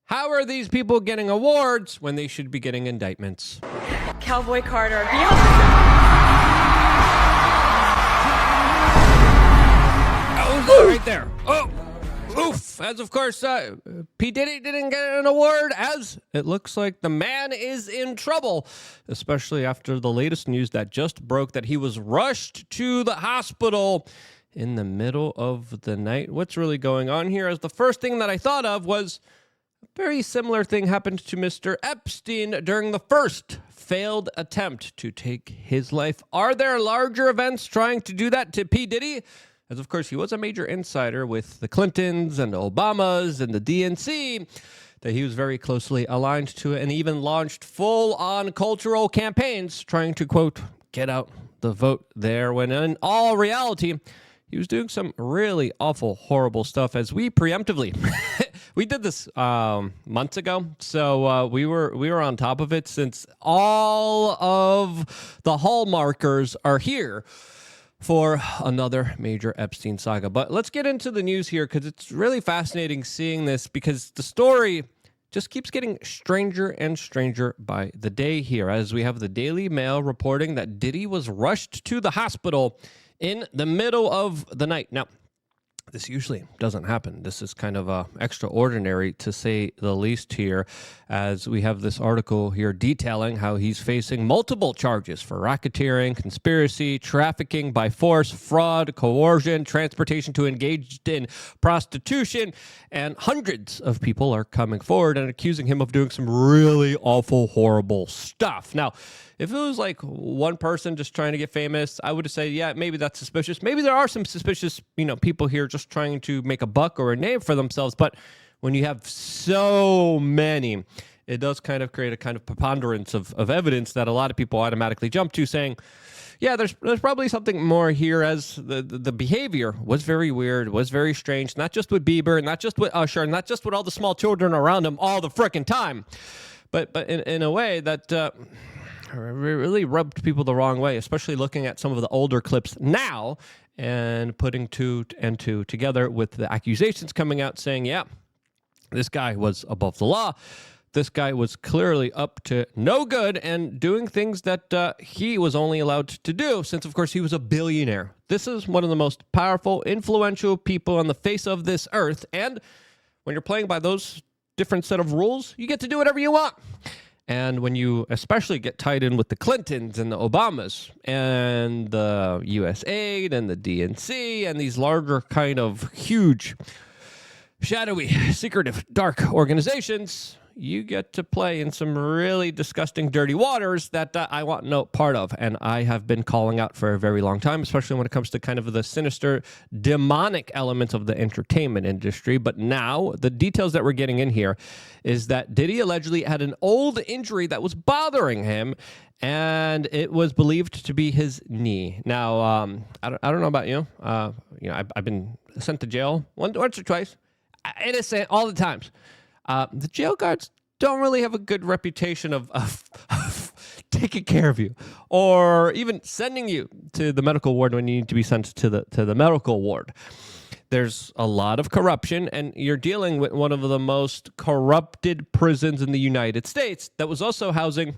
How are these people getting awards when they should be getting indictments? Cowboy Carter. Oh, right there. Oh, oof. As of course, P. Diddy didn't get an award, as it looks like the man is in trouble, especially after the latest news that just broke that he was rushed to the hospital in the middle of the night. What's really going on here? As the first thing that I thought of was a very similar thing happened to Mr. Epstein during the first failed attempt to take his life. Are there larger events trying to do that to P. Diddy? As of course, he was a major insider with the Clintons and the Obamas and the DNC, that he was very closely aligned to, and even launched full-on cultural campaigns trying to, quote, get out the vote there, when in all reality, he was doing some really awful, horrible stuff, as we preemptively we did this months ago, so we were on top of it, since all of the hallmarkers are here for another major Epstein saga. But let's get into the news here, because it's really fascinating seeing this, because the story just keeps getting stranger and stranger by the day here, as we have the Daily Mail reporting that Diddy was rushed to the hospital in the middle of the night. Now, this usually doesn't happen. This is kind of extraordinary, to say the least here, as we have this article here detailing how he's facing multiple charges for racketeering, conspiracy, trafficking by force, fraud, coercion, transportation to engage in prostitution, and hundreds of people are coming forward and accusing him of doing some really awful, horrible stuff. Now, if it was like one person just trying to get famous, I would say, yeah, maybe that's suspicious. Maybe there are some suspicious, people here just trying to make a buck or a name for themselves. But when you have so many, it does kind of create a kind of preponderance of evidence that a lot of people automatically jump to, saying, yeah, there's probably something more here, as the behavior was very weird, was very strange, not just with Bieber, not just with Usher, not just with all the small children around him all the frickin' time, but in a way that really rubbed people the wrong way, especially looking at some of the older clips now and putting two and two together with the accusations coming out saying, yeah, this guy was above the law. This guy was clearly up to no good and doing things that he was only allowed to do, since, of course, he was a billionaire. This is one of the most powerful, influential people on the face of this earth. And when you're playing by those different set of rules, you get to do whatever you want. And when you especially get tied in with the Clintons and the Obamas and the USAID and the DNC and these larger kind of huge, shadowy, secretive, dark organizations, you get to play in some really disgusting, dirty waters that I want no part of. And I have been calling out for a very long time, especially when it comes to kind of the sinister, demonic elements of the entertainment industry. But now, the details that we're getting in here is that Diddy allegedly had an old injury that was bothering him, and it was believed to be his knee. Now, I don't know about you. I've been sent to jail once or twice. Innocent all the times. The jail guards don't really have a good reputation of taking care of you, or even sending you to the medical ward when you need to be sent to the medical ward. There's a lot of corruption, and you're dealing with one of the most corrupted prisons in the United States that was also housing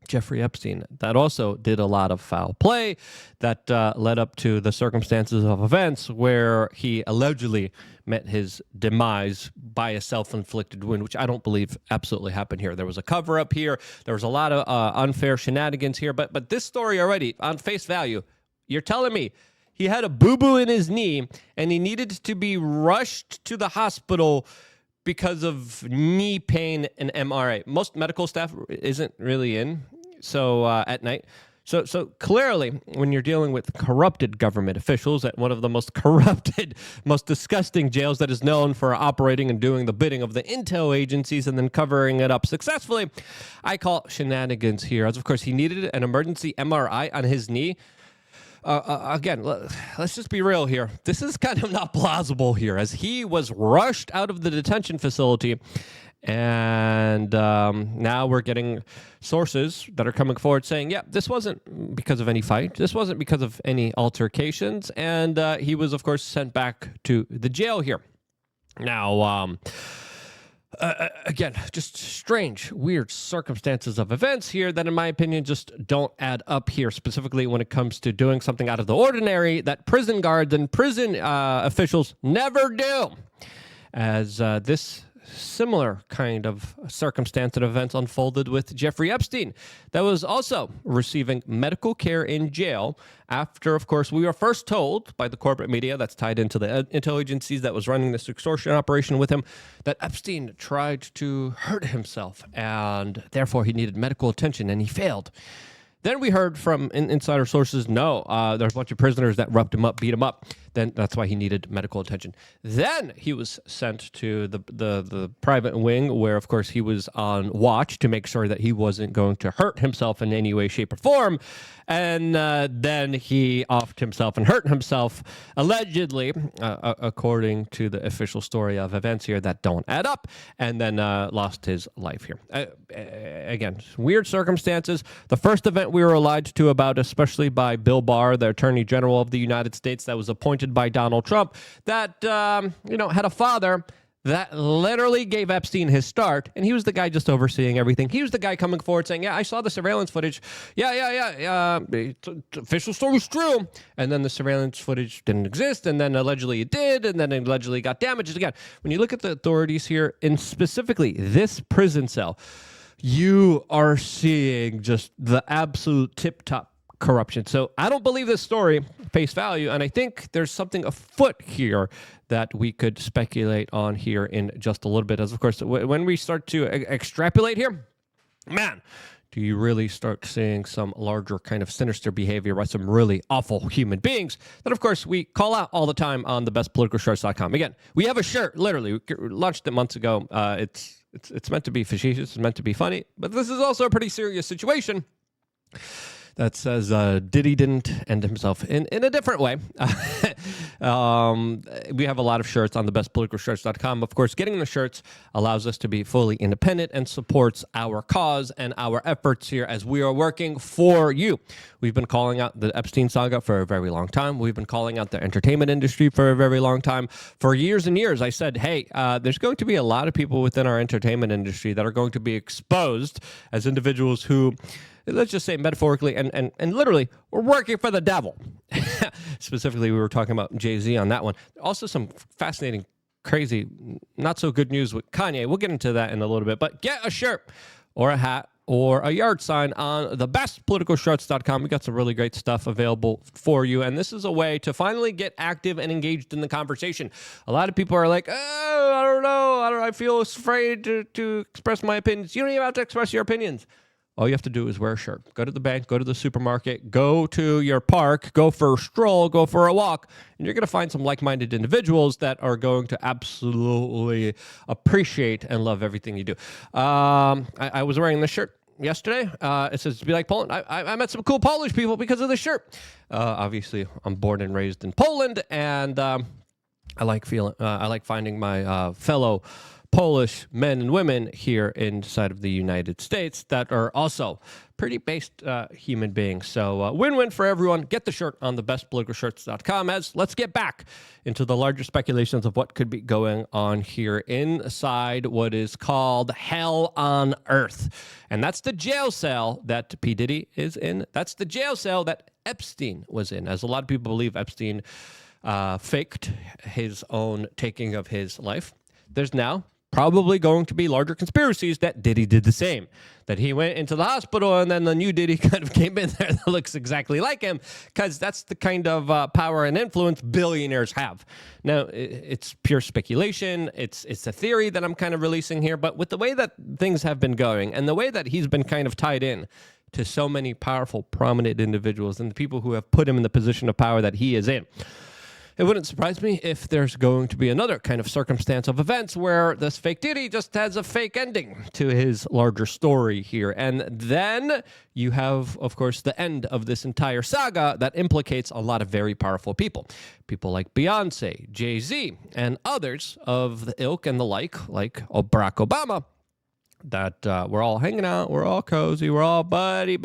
Jeffrey Epstein, that also did a lot of foul play that led up to the circumstances of events where he allegedly met his demise by a self-inflicted wound, which I don't believe absolutely happened here. There was a cover-up here. There was a lot of unfair shenanigans here. But this story already, on face value, you're telling me he had a boo-boo in his knee and he needed to be rushed to the hospital because of knee pain and MRI. Most medical staff isn't really in at night. So clearly, when you're dealing with corrupted government officials at one of the most corrupted, most disgusting jails that is known for operating and doing the bidding of the intel agencies and then covering it up successfully, I call shenanigans here. As of course, he needed an emergency MRI on his knee. Again, let's just be real here. This is kind of not plausible here, as he was rushed out of the detention facility. And now we're getting sources that are coming forward saying, yeah, this wasn't because of any fight. This wasn't because of any altercations. And he was, of course, sent back to the jail here. Now, Again, just strange, weird circumstances of events here that, in my opinion, just don't add up here, specifically when it comes to doing something out of the ordinary that prison guards and prison officials never do. As this similar kind of circumstance and events unfolded with Jeffrey Epstein, that was also receiving medical care in jail after, of course, we were first told by the corporate media that's tied into the intel agencies that was running this extortion operation with him that Epstein tried to hurt himself and therefore he needed medical attention and he failed. Then we heard from insider sources, no, there's a bunch of prisoners that roughed him up, beat him up. Then that's why he needed medical attention. Then he was sent to the private wing where, of course, he was on watch to make sure that he wasn't going to hurt himself in any way, shape, or form. And then he offed himself and hurt himself, allegedly, according to the official story of events here that don't add up, and then lost his life here. Again, weird circumstances. The first event we were lied to about, especially by Bill Barr, the Attorney General of the United States that was appointed by Donald Trump, that, had a father that literally gave Epstein his start, and he was the guy just overseeing everything. He was the guy coming forward saying, yeah, I saw the surveillance footage. Official story's true. And then the surveillance footage didn't exist, and then allegedly it did, and then it allegedly got damaged again. When you look at the authorities here, and specifically this prison cell, you are seeing just the absolute tip-top corruption. So I don't believe this story face value, and I think there's something afoot here that we could speculate on here in just a little bit. As of course, when we start to extrapolate here, man, do you really start seeing some larger kind of sinister behavior by some really awful human beings that, of course, we call out all the time on thebestpoliticalshorts.com. Again, we have a shirt, literally, we launched it months ago. It's meant to be facetious, it's meant to be funny, but this is also a pretty serious situation that says Diddy didn't end himself in a different way. We have a lot of shirts on thebestpoliticalshirts.com. Of course, getting the shirts allows us to be fully independent and supports our cause and our efforts here as we are working for you. We've been calling out the Epstein saga for a very long time. We've been calling out the entertainment industry for a very long time. For years and years, I said, hey, there's going to be a lot of people within our entertainment industry that are going to be exposed as individuals who, let's just say metaphorically and literally, we're working for the devil. Specifically, we were talking about Jay-Z on that one. Also some fascinating, crazy, not so good news with Kanye. We'll get into that in a little bit. But get a shirt or a hat or a yard sign on thebestpoliticalshorts.com. We got some really great stuff available for you. And this is a way to finally get active and engaged in the conversation. A lot of people are like, oh, I don't know. I feel afraid to express my opinions. You don't even have to express your opinions. All you have to do is wear a shirt. Go to the bank, go to the supermarket, go to your park, go for a stroll, go for a walk, and you're going to find some like-minded individuals that are going to absolutely appreciate and love everything you do. I was wearing this shirt yesterday. It says, be like Poland. I met some cool Polish people because of this shirt. Obviously, I'm born and raised in Poland, and I like finding my fellow Polish men and women here inside of the United States that are also pretty based human beings. So win-win for everyone. Get the shirt on thebestpoliticalshirts.com as let's get back into the larger speculations of what could be going on here inside what is called hell on earth. And that's the jail cell that P. Diddy is in. That's the jail cell that Epstein was in. As a lot of people believe Epstein faked his own taking of his life. There's now probably going to be larger conspiracies that Diddy did the same, that he went into the hospital and then the new Diddy kind of came in there that looks exactly like him, because that's the kind of power and influence billionaires have. Now, it's pure speculation. It's a theory that I'm kind of releasing here, but with the way that things have been going and the way that he's been kind of tied in to so many powerful, prominent individuals and the people who have put him in the position of power that he is in, it wouldn't surprise me if there's going to be another kind of circumstance of events where this fake Diddy just has a fake ending to his larger story here. And then you have, of course, the end of this entire saga that implicates a lot of very powerful people. People like Beyonce, Jay-Z, and others of the ilk and the like Barack Obama, that we're all hanging out, we're all cozy, we're all buddy,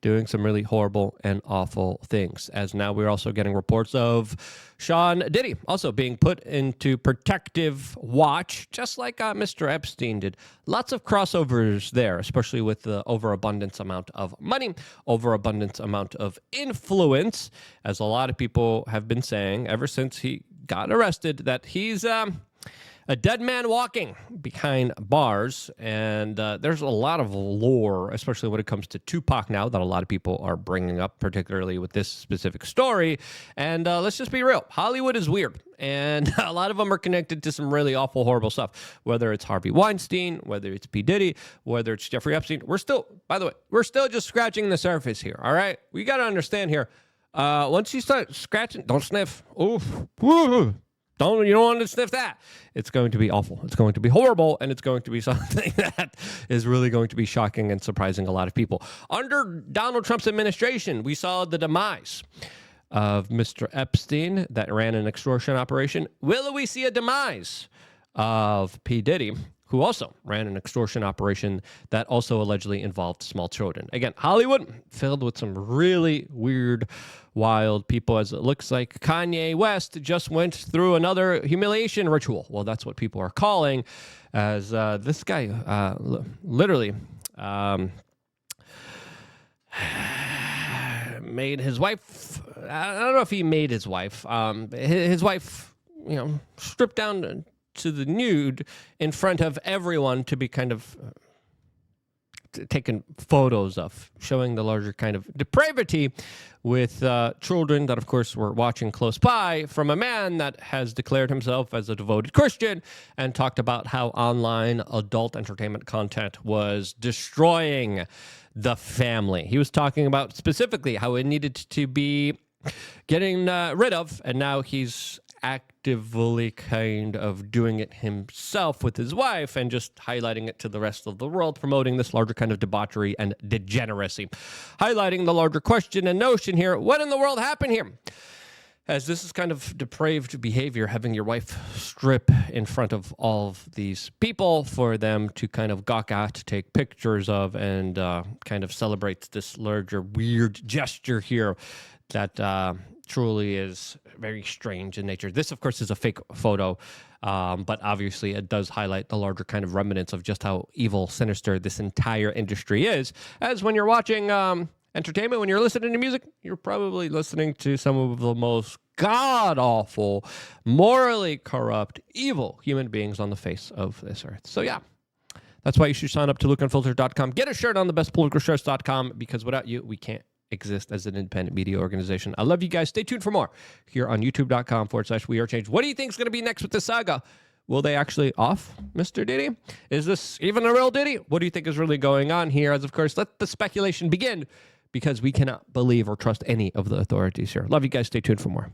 doing some really horrible and awful things. As now we're also getting reports of Sean Diddy also being put into protective watch, just like Mr. Epstein did. Lots of crossovers there, especially with the overabundance amount of money, overabundance amount of influence, as a lot of people have been saying ever since he got arrested, that he's a dead man walking behind bars, and there's a lot of lore, especially when it comes to Tupac now, that a lot of people are bringing up, particularly with this specific story. And let's just be real. Hollywood is weird, and a lot of them are connected to some really awful, horrible stuff, whether it's Harvey Weinstein, whether it's P. Diddy, whether it's Jeffrey Epstein. We're still, by the way, we're still just scratching the surface here, all right? We got to understand here, once you start scratching, don't sniff. Oof. Woo. You don't want to sniff that. It's going to be awful. It's going to be horrible, and it's going to be something that is really going to be shocking and surprising a lot of people. Under Donald Trump's administration, we saw the demise of Mr. Epstein that ran an extortion operation. Will we see a demise of P. Diddy, who also ran an extortion operation that also allegedly involved small children? Again, Hollywood filled with some really weird, wild people, as it looks like Kanye West just went through another humiliation ritual. Well, that's what people are calling, as this guy literally made his wife, I don't know if he made his wife, his wife, stripped down to the nude in front of everyone to be kind of taken photos of, showing the larger kind of depravity with children that, of course, were watching close by, from a man that has declared himself as a devoted Christian and talked about how online adult entertainment content was destroying the family. He was talking about specifically how it needed to be getting rid of, and now he's actively kind of doing it himself with his wife and just highlighting it to the rest of the world, promoting this larger kind of debauchery and degeneracy. Highlighting the larger question and notion here, what in the world happened here? As this is kind of depraved behavior, having your wife strip in front of all of these people for them to kind of gawk at, to take pictures of, and kind of celebrates this larger weird gesture here that truly is very strange in nature. This, of course, is a fake photo, but obviously it does highlight the larger kind of remnants of just how evil, sinister this entire industry is. As when you're watching entertainment, when you're listening to music, you're probably listening to some of the most god-awful, morally corrupt, evil human beings on the face of this earth. So yeah, that's why you should sign up to lookunfiltered.com. Get a shirt on thebestpoliticalshirts.com, because without you, we can't exist as an independent media organization. I love you guys. Stay tuned for more here on youtube.com/wearechange. What do you think is going to be next with the saga? Will they actually off Mr. Diddy? Is this even a real Diddy? What do you think is really going on here? As of course, let the speculation begin, because we cannot believe or trust any of the authorities here. Love you guys. Stay tuned for more.